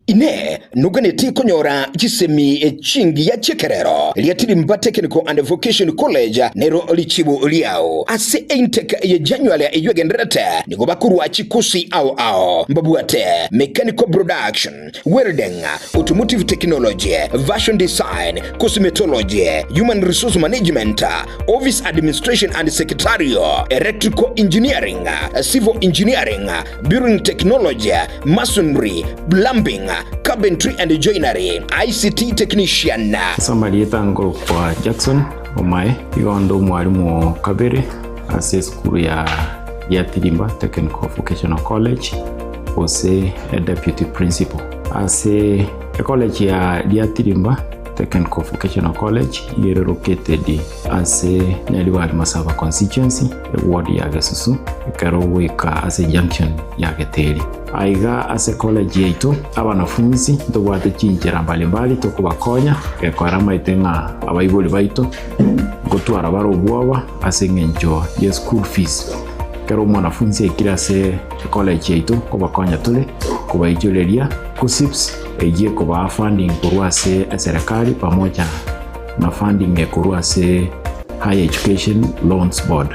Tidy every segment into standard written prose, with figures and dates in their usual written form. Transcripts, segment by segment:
Ine nuganeti konyora chisemi chingi ya chekerero Getembe Technical and Vocation College nero lichibu liao ase intake ya January yugenderete nigo bakurwa chikusi ao mbabuate mechanical production, welding, automotive technology, fashion design, cosmetology, human resource management, office administration and secretarial, electrical engineering, civil engineering, building technology, masonry, plumbing, carpentry and joinery, ICT technician. Samalieta ngoro kwa Jackson Omae igondo mwalimu kabere ase skulu ya Getembe Technical Vocational College ose a deputy principal ase college ya Getembe Technical Vocational College is located as a Neliwari Masaba constituency, a ward ya Gesusu, Karoweka as a junction ya Geteri. Aiga as a college yetu, abanafunzi ndobuate chinjira mbalimbali tokubakonya ekorama itenga abayibuli baito gotwara baro bwaba ase ngenjo ye school fees. Kero mwanafunzi ekira se college yetu kubakonya tule kubaijuleria kusips eje kuba funding kurwa se serikali pamoja na funding kurwa se High Education Loans Board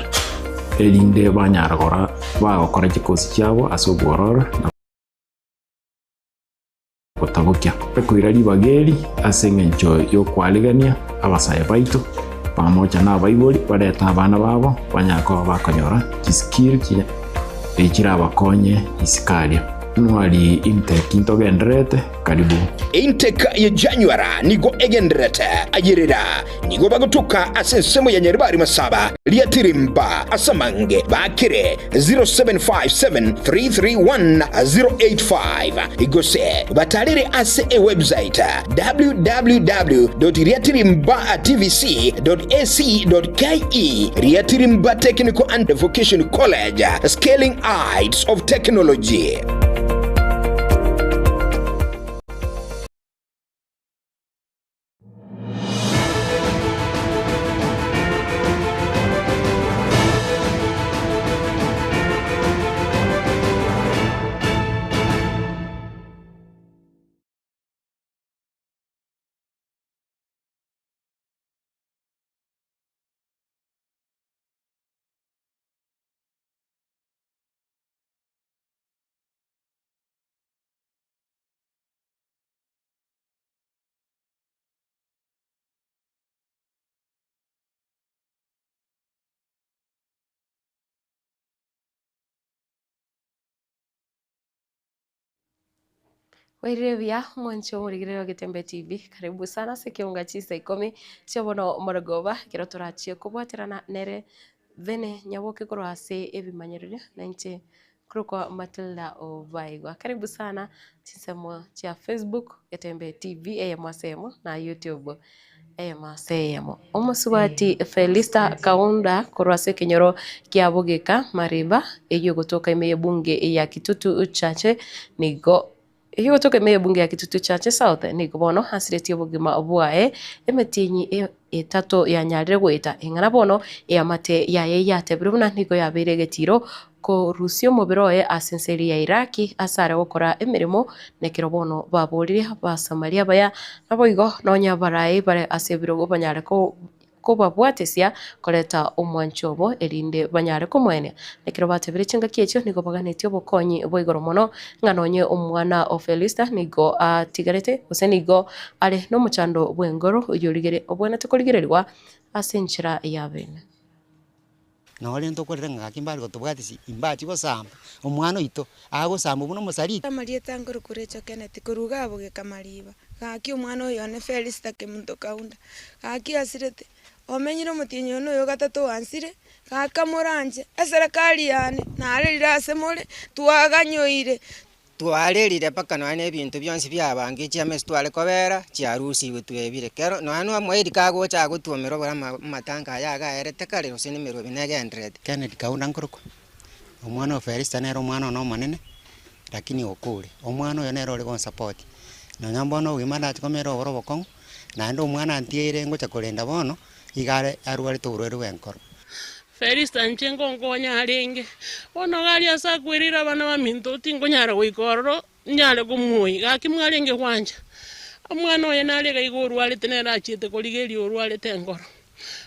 elinde banyaragora bagokora kikosi cyabo asobworora kotabukia pekwirari bageri asengencho yo kwaligania abasaya baito pamoja na abayiboli bareta abana babo banyako bakonyora kiskiri ekira abakonye isikali nwali intake intogendrete karibu intake ya January nigo egendrete ayirira nigo bagutuka asensemo ya Nyaribari Masaba Getembe asamange bakire 0757331085 igose batalire ase e website www.getembetvc.ac.ke Getembe Technical and Vocation College, scaling heights of technology. Wairevia mwancho murigiriro Getembe TV karibu sana se Ekeonga Chinsa Ikomi cyobono morogoba kiro turachie kubwaterana nere vene nyaboke korwase ebimanyirire nanje kurukwa Matildah Obaigwa. Karibu sana Chinsa mwa cha Facebook Getembe TV mwasemo na YouTube masemo omusubati Felista Kaunda korwase kinyoro kiabogeka mariba eyo gotoka imeye bunge ya Kitutu Chache nigo hiyo toke me bunge ya Kitutu Chache South ni kubono hasireti obugima bwae emetinyi etato ya nyarire gweta ingana bono amate yate biruna niko yabere getiro ko Rusio mobiroe asenseri ya Iraki asare gukora emirimo nekiro bono baburire basamaria baya naboigo nonya baraye bare asebiro go banyare ko babwatesia koleta omwanchobo erinde banyare kumwene nekiro batebire chinga kiekyo nigo baganetio bokonyi boigoro mono nganonye omwana Felista nigo tigarete osenigo ale no muchando bwengoro uyorigere obwana tukoligererwa asenchira yabene nole ntokorera ngakimbali gotubwatisi imbati bosamba omwana ito agosamba buno musari Marieta ngoro kurecho keneti kuruga aboge kamariba gaki omwana oyo ne Felista kemunto kaunda gaki asirete omenyiro mutinyo no yo gatatu wansire gakamuranje eserikali yane narerira asemore twaganyoire twarerire paka none ebintu byonsi byabange cyamesi twale kobera cyarusi butwebire kero none amwedi kago cyagutumira bora matanga yaga erete kale usini miro binegendred Kennedy kaunda nkuruko omwana Felista nero omwana no manene lakini okule omwana yo nero le support na nyambono wimana tkomero borobokon na ndo omwana antiere ngo chakolenda bono igare arwari turwere wenkoro Felista nchengo ngonya alenge ono gali asa kwirira bana baminto tingo nyara goikororo nyale kumui gaki mwarenge kwanja amwana oye nalega iguru ali tenera chite koligeri oru ali tengoro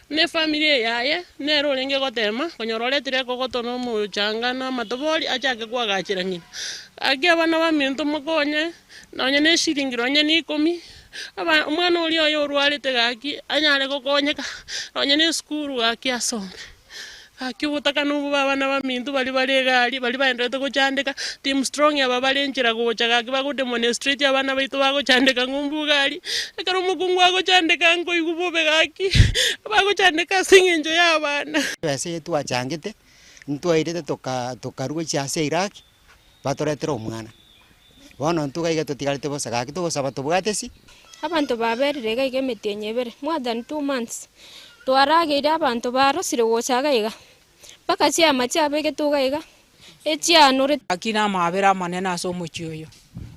ne familia yaye ne rolenge gotema konyorole tire kogotono mu changa na matobori achake kwagachira ngina agi abana ba mintu mukonye nonye ne shiringiro nye ni Ikomi aba umwana oli oyo oru ali tegaki anyale gokonyeka nonye ne skuru gaki asombe akiubutaka nubu babana ba mintu bali gali bali baendete kuchandika team strong ya babalenjira kuchaga kibago demonstrate abana baitu bago chandika ngumbu gali ekaro mukungu ago chandika ngo igubube gaki bago chandika singinjo ya abana bese twachangite ntwairete tokarugo cyase Iraki batoretera omwana bono ntugaige tutigarite bosa gaki tugosaba tubwatesi abantu baberire gaige metenye bere more than 2 months twaragire abantu barosire gochagaiga paka chiama chiabege tugaiga echianure akina mabera manene aso muchioyo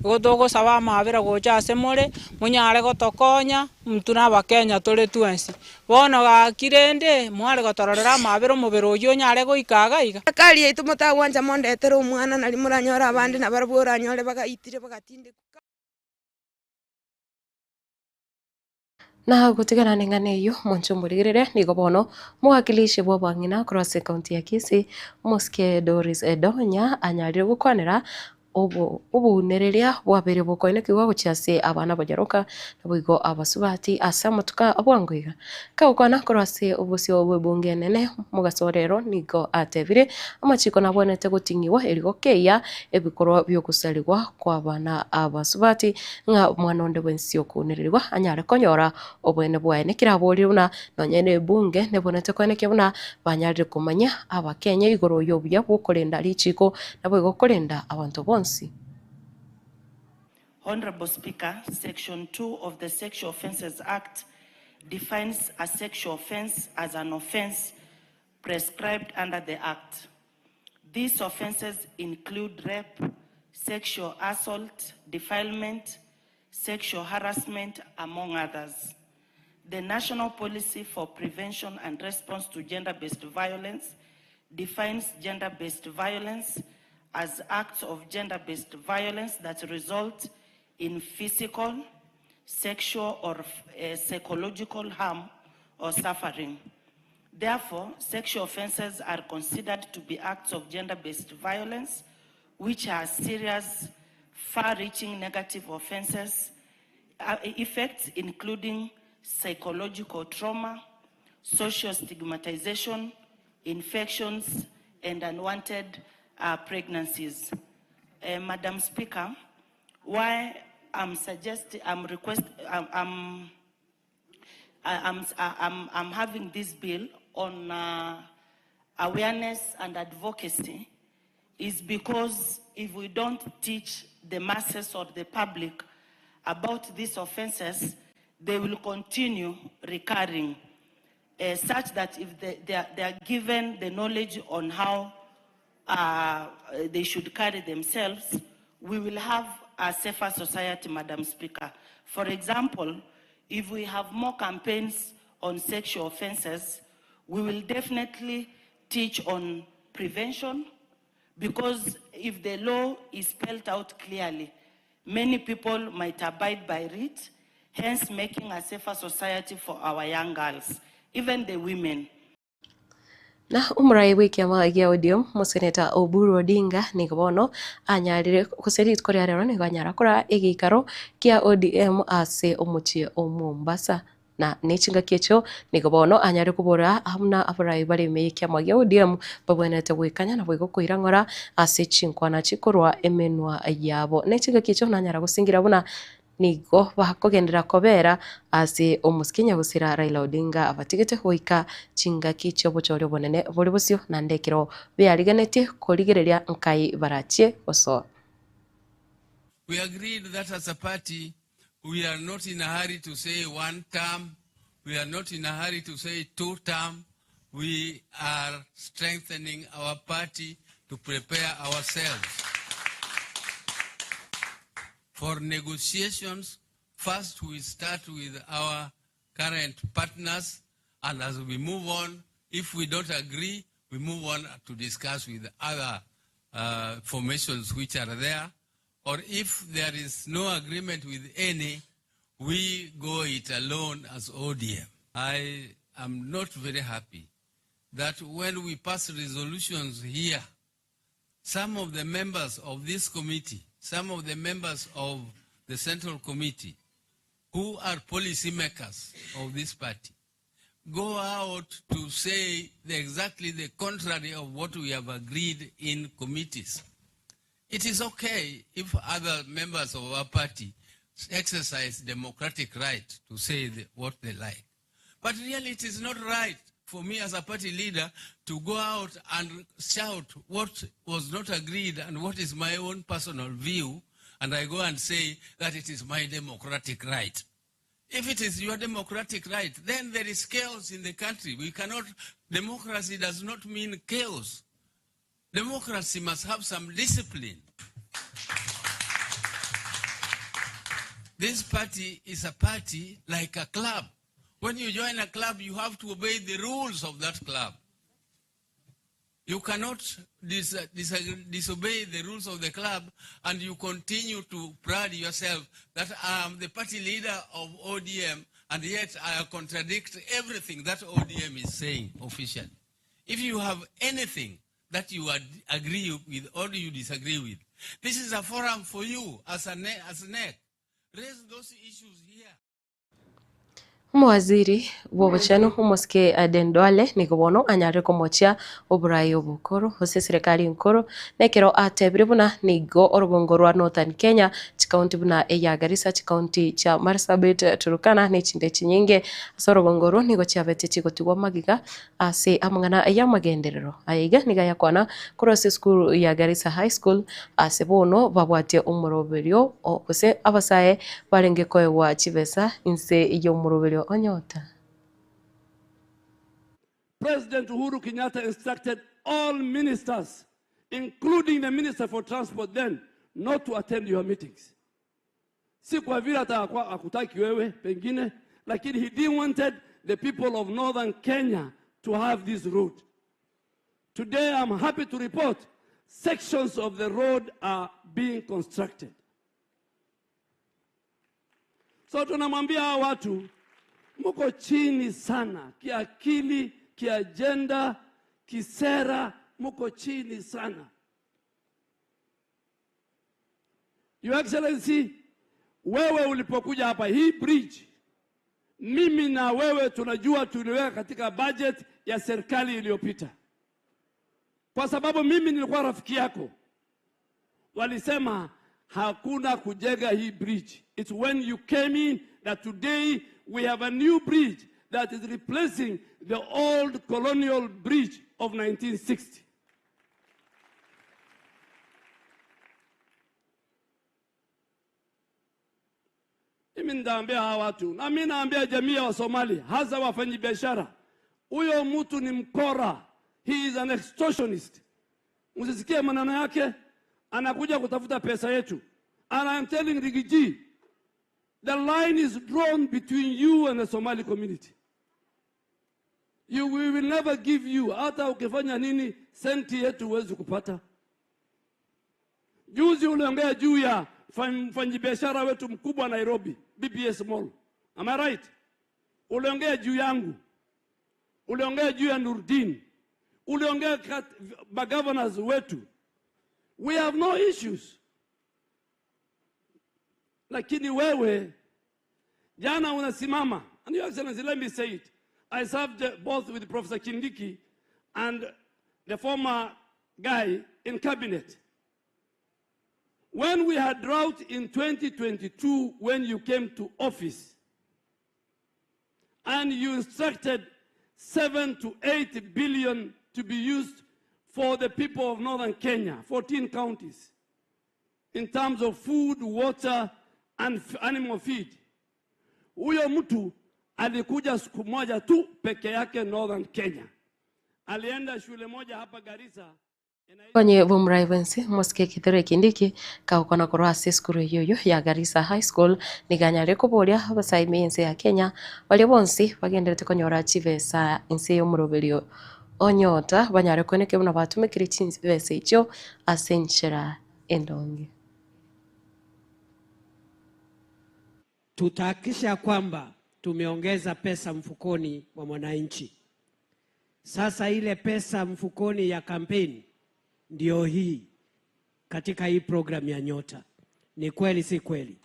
gotogo saba mabera gocha asemore munyare gotokonya mtuna bakenya tole twensi bono gakirende mware gotororera mabera mubero yo nyare goikagaiga kali yetu mutawanja mondetera omwana nali muranyora abandi na barabura nyore bagaitire bagatinde na gutigana nengane iyo moncho murigirire nigo bono mwakilishi bwa bangina cross county ya Kisii Muske Doris Edonya anyarire gukwanira ubunereria bwabere bukoine kiwa guchase abana bajaroka nabuigo abasubati asamutuka abwanguiga kaukana cross ubusio bwebunge nene mugasorero nigo atevire amachiko nabonete gutingiwa erigo keya ebikoro byo kusaligwa kwa bana abasubati nga mwana onde bwensio kunererirwa anyare konyora obwene bwaene kiraboriruna nonyene bunge nebonete kweneke buna banyarire kumanya abakenya igoro yobuya bukorenda lichiko nabuigo korenda abantu bonsi. Honorable Speaker, Section 2 of the Sexual Offences Act defines a sexual offense as an offense prescribed under the Act. These offenses include rape, sexual assault, defilement, sexual harassment, among others. The National Policy for Prevention and Response to Gender-Based Violence defines gender-based violence as acts of gender-based violence that result in physical, sexual, or psychological harm or suffering. Therefore, sexual offenses are considered to be acts of gender-based violence, which are serious, far-reaching negative offenses, effects including psychological trauma, social stigmatization, infections, and unwanted pregnancies. Madam Speaker, why I'm having this bill on awareness and advocacy is because if we don't teach the masses or the public about these offenses, they will continue recurring, such that if they are given the knowledge on how they should carry themselves, we will have a safer society, Madam Speaker. For example, if we have more campaigns on sexual offenses, we will definitely teach on prevention, because if the law is spelled out clearly, many people might abide by it, hence making a safer society for our young girls, even the women. Na umrai wiki ama ya odium museneta Oburu Odinga nigobono anyarire kuserit koria rero ni ganyara kora igikaro kia ODM ase omuchie Mombasa na nechinga kiecho nigobono anyare kubora hamna abarai bari mekia magi ODM babwenete gwikanya na bwigo kuirangora ase chinkwana chikorwa emenwa yabo nechinga kiecho nanyara gusingira buna nigo bakogendera kobera ase omuskinya gusira Raila Odinga abatigete hoika chinga kicho bochoryo bonene bori busio na ndekero byariganete korigereria nkai barachie oso. We agreed that as a party we are not in a hurry to say 1 term, we are not in a hurry to say 2 term, we are strengthening our party to prepare ourselves for negotiations. First, we start with our current partners, and as we move on, if we don't agree, we move on to discuss with other formations which are there. or if there is no agreement with any, we go it alone as ODM. I am not very happy that when we pass resolutions here, some of the members of this committee, some of the members of the Central Committee, who are policy makers of this party, go out to say exactly the contrary of what we have agreed in committees. It is okay if other members of our party exercise democratic right to say what they like. But really it is not right for me as a party leader to go out and shout what was not agreed and what is my own personal view, and I go and say that it is my democratic right. If it is your democratic right, then there is chaos in the country. We cannot, democracy does not mean chaos. Democracy must have some discipline. This party is a party like a club. When you join a club, you have to obey the rules of that club. You cannot disobey the rules of the club and you continue to pride yourself that I am the party leader of ODM and yet I contradict everything that ODM is saying officially. If you have anything that you agree with or you disagree with, this is a forum for you as a NEC. Raise those issues here. Mwaziri wobochano umoske adendwale nikobono anyare komocha obrayo bukoro hose serikali nkoro nekero atebire buna nigo orobongorwa Northern Kenya chikaunti buna eya Garissa chikaunti cha Marsabit Turkana ne chinde chinyinge asorobongoro nigo chabete chikotigwa magiga ase amangana eya magenderero ayiga niga yakwana kurose school ya Garissa High School ase bono babwate umoroberio okose abasaye barenge koewa chibesa inse iyo umoroberio onyota. President Uhuru Kenyatta instructed all ministers, including the Minister for Transport then, not to attend your meetings. Si kwa vile akutaki wewe pengine, lakini he didn't wanted the people of Northern Kenya to have this road. Today I'm happy to report sections of the road are being constructed. So tunamwambia hawa watu muko chini sana, kiakili, kiagenda, kisera, muko chini sana. Your Excellency, wewe ulipokuja hapa hii bridge, mimi na wewe tunajua tuliweka katika budget ya serikali iliyopita. Kwa sababu mimi nilikuwa rafiki yako. Walisema hakuna kujenga hii bridge. It's when you came in that today we have a new bridge that is replacing the old colonial bridge of 1960. Mimi ndaambia hawa watu, na mimi naambia jamii ya Somali, hasa wafanyabiashara, huyo mtu ni mkora. He is an extortionist. Msisikie maneno yake, anakuja kutafuta pesa yetu. And I am telling Rigiji, the line is drawn between you and the Somali community. We will never give you, hata ukifanya nini, senti yetu huwezi kupata. Juzi uliongea juu ya mfanyabiashara wetu mkubwa Nairobi, BPS Mall. Am I right? Uliongea juu yangu. Uliongea juu ya Nurdin. Uliongea governors wetu. We have no issues. Lakini wewe, jana unasimama. And Your Excellency, let me say it. I served both with Professor Kindiki and the former guy in cabinet. When we had drought in 2022, when you came to office, and you instructed 7 to 8 billion to be used for the people of Northern Kenya, 14 counties, in terms of food, water, and animal feed. Huyo mtu alikuja siku moja tu peke yake Northern Kenya. Alienda shule moja hapa Garissa. Kwenye vumraivensi moske kitere kindiki kaukona kurasi skuru yoyo ya Garissa High School niganyare kubolia abasaimi inse ya Kenya wali bonsi bagenderete konyora chivesa inse yo muroberio onyota banyare koneke muna batumikiri chivesa icho asenchera endonge. tutahakikisha kwamba tumeongeza pesa mfukoni wa mwananchi. Sasa ile pesa mfukoni ya kampeni ndio hii katika hii program ya Nyota. Ni kweli si kweli?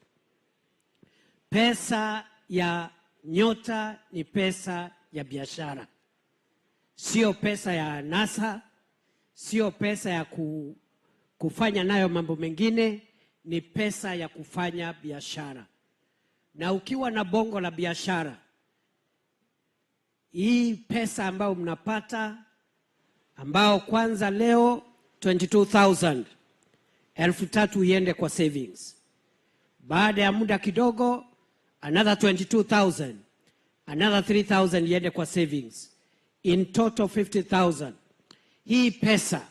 Pesa ya Nyota ni pesa ya biashara. Sio pesa ya anasa, sio pesa ya kufanya nayo mambo mengine, ni pesa ya kufanya biashara. Na ukiwa na bongo la biashara, hii pesa ambayo mnapata, ambao kwanza leo 22,000, 3,000 iende kwa savings. Baada ya muda kidogo another 22,000, another 3,000 iende kwa savings. In total 50,000. Hii pesa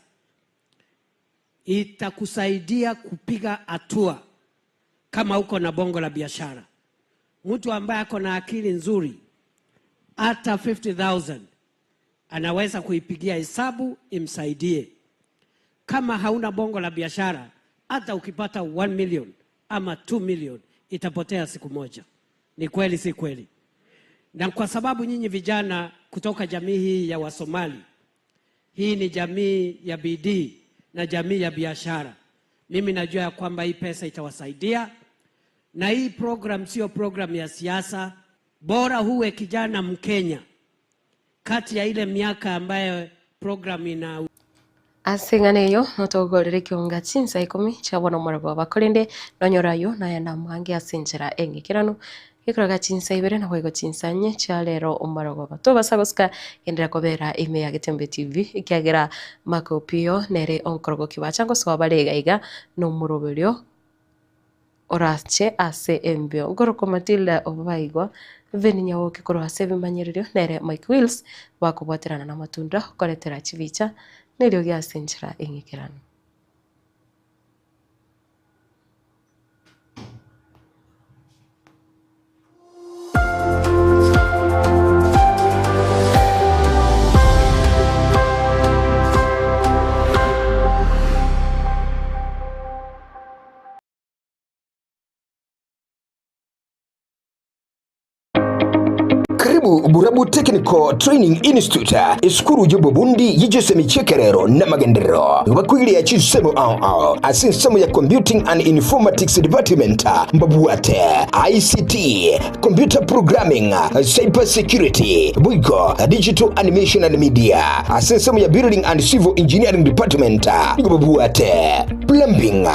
itakusaidia kupiga hatua kama uko na bongo la biashara. Mtu ambaye ako na akili nzuri, hata 50,000 anaweza kuipigia hesabu imsaidie. Kama hauna bongo la biashara, hata ukipata 1 million ama 2 million itapotea siku moja. Ni kweli si kweli? Na kwa sababu nyinyi vijana kutoka jamii hii ya Wasomali, hii ni jamii ya bidii na jamii ya biashara, mimi najua ya kwamba hii pesa itawasaidia. Na hii program sio program ya siasa. Bora huwe kijana Mkenya kati ya ile miaka ambayo program ina asinganeyo notogorere Ekeonga Chinsa Ikomi chabona mwarwa bakorende nonyorayo na yana mwange asinjira engikirano gikoraga Chinsa ibere na kwego Chinsa nye chalero omarwa bato basagoska endera kobera ime ya Getembe TV ikiagera makopio nere onkorogo kibachango swabarega iga no murobelyo orache ase embio ngoroko Matildah Obaigwa veni nyawoke koro ase bimanyiriryo nere Mike Wills bakubwaterana na matunda koretera chivicha neryo gyasenjera engikirano. Burabu Technical Training Institute iskuru jobo bundi yijesemi chekerero na magendero bakwili ya chisemo asinsemo ya Computing and Informatics Department mbabuate ICT Computer Programming Cyber Security Buigo Digital Animation and Media asinsemo ya Building and Civil Engineering Department mbabuate Plumbing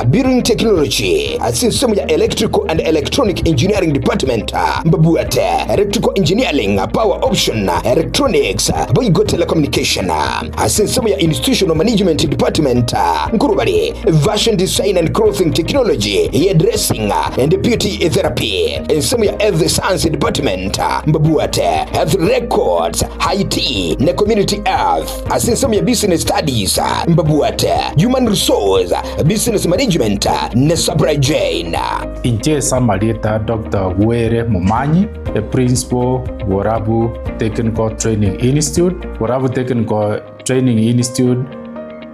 Building Technology asinsemo ya Electrical and Electronic Engineering Department mbabuate Electrical Engineering, Power Option, Electronics, Boygo Telecommunication, Asensomo ya Institutional Management Department, Nkurubari, Fashion Design and Clothing Technology, Hairdressing and Beauty Therapy, Ensomo ya Health Science Department, Mbabuate, Health Records, IT, na Community Health, Asensomo ya Business Studies, Mbabuate, Human Resource, Business Management, na Supply Chain. Inche Samarita Dr. Were Mumanyi, the principal Warabu Technical Training Institute. Warabu Technical Training Institute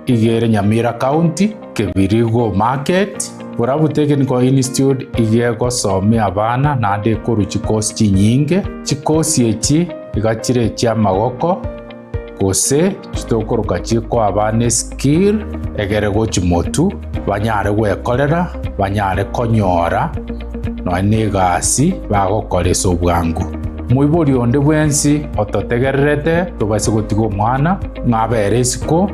igere Nyamira County, Kebirigo Market. Warabu Technical Institute igego some abana nade koru chikosi nyinge. Chikosi echi igachire chia magoko kose chitokoroka chiko abane skill egere gochimotu banyare gwekorera banyare konyora no negasi bagokoresa obwangu muibori onde bwensi ototegererete tobase gotigo mwana ngabere isiko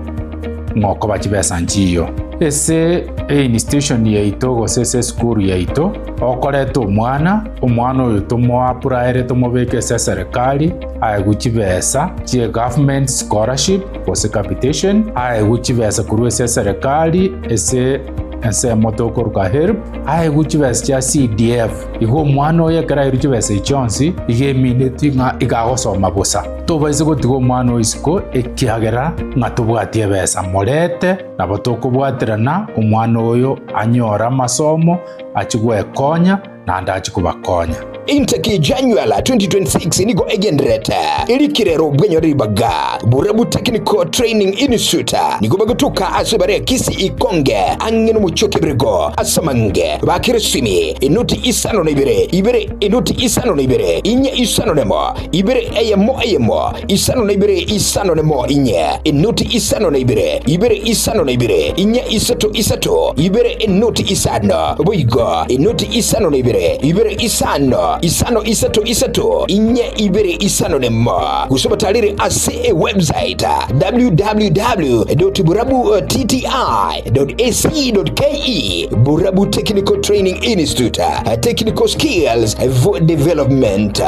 ngoko bachibesa njiyo ese institution yaito gose school yaito okorete omwana oyo tomoapuraere tomobeke serikali aeguchibesa chie government scholarship gose capitation aeguchibesa kurwe serikali ese motokoruka help aeguchibesa cha CDF igo mwana oyo ekera iruchibesa ichonsi igeminde nga igagosoma bosa tobaise gotigo mwana isiko ekiagera ngatubwatie besa morete nabo tokobwaterana omwana oyo anyora masomo achigwe konya na ndachi kubakonya. intake January 2026 nigo egendrete ilikirero bwenyori baga Burabu Technical Training Institute nigo bagutuka asubare Kisii Ikoonga angeno muchoke brego asamange bakiresimi inoti isano ibere inoti isano ibere inye isano nemo ibere eyemo isano ibere isano nemo inye inoti isano ibere isano ibere inye isato ibere inoti isano Obaigwa inoti isano ibere isano isato inye ibere isano nemo kusoma taliri ase website www.burabu.tti.ac.ke Burabu Technical Training Institute, technical skills for development.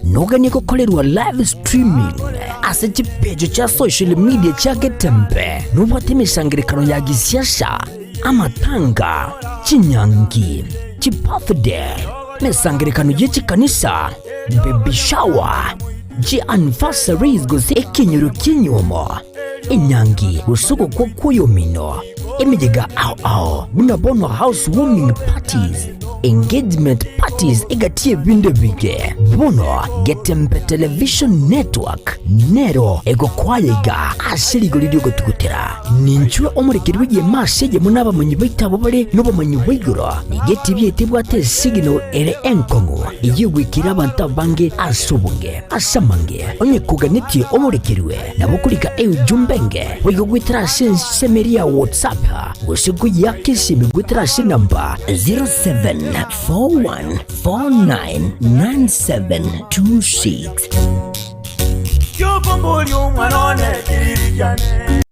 Noganye gukorerwa live streaming ase chipejo cha social media cha Getembe nubate imishangirikano ya gisiasha amatanga chinyangi chipafde mesangirikano y'ekikanisa baby shower anniversaries gose ekinyoro kinyomo inyangi usuko kwa kuyomino emijega ao bunabonwa housewarming parties engagement parties egatie binde bige bono Getembe Television Network nero ego kwayega ashirigo lidio gotukutera ninchwe omurikirwe ye masege munaba munyibaitabo bale nobo manyibiguro nigeti byetibwate signal ere enkongo iyigwikira abantu bange asubunge asamange onye kuganiti omurikirwe nabukulika jumbenge wigwitira semeria WhatsApp usiku yake simigwitira namba 0741499726